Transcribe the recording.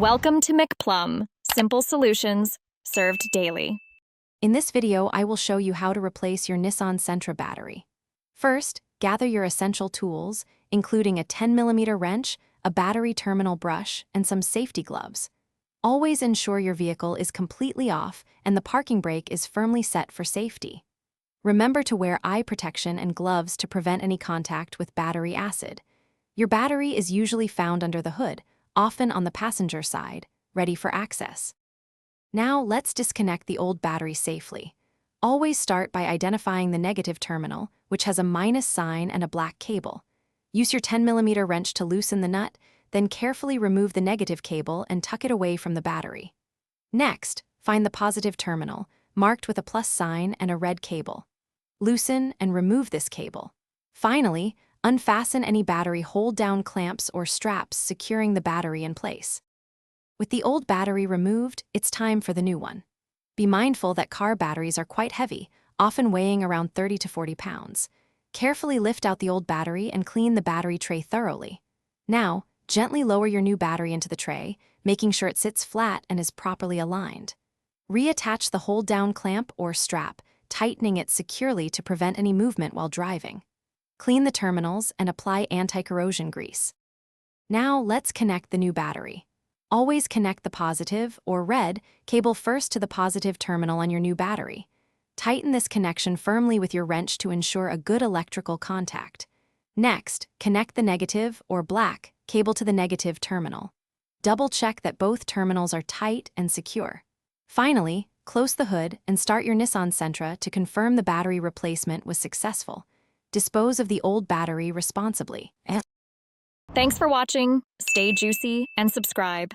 Welcome to McPlum, simple solutions served daily. In this video, I will show you how to replace your Nissan Sentra battery. First, gather your essential tools, including a 10mm wrench, a battery terminal brush, and some safety gloves. Always ensure your vehicle is completely off and the parking brake is firmly set for safety. Remember to wear eye protection and gloves to prevent any contact with battery acid. Your battery is usually found under the hood, often on the passenger side, ready for access. Now let's disconnect the old battery safely. Always start by identifying the negative terminal, which has a minus sign and a black cable. Use your 10mm wrench to loosen the nut, then carefully remove the negative cable and tuck it away from the battery. Next, find the positive terminal, marked with a plus sign and a red cable. Loosen and remove this cable. Finally, unfasten any battery hold-down clamps or straps securing the battery in place. With the old battery removed, it's time for the new one. Be mindful that car batteries are quite heavy, often weighing around 30 to 40 pounds. Carefully lift out the old battery and clean the battery tray thoroughly. Now, gently lower your new battery into the tray, making sure it sits flat and is properly aligned. Reattach the hold-down clamp or strap, tightening it securely to prevent any movement while driving. Clean the terminals and apply anti-corrosion grease. Now let's connect the new battery. Always connect the positive, or red, cable first to the positive terminal on your new battery. Tighten this connection firmly with your wrench to ensure a good electrical contact. Next, connect the negative, or black, cable to the negative terminal. Double-check that both terminals are tight and secure. Finally, close the hood and start your Nissan Sentra to confirm the battery replacement was successful. Dispose of the old battery responsibly. Thanks for watching. Stay juicy and subscribe.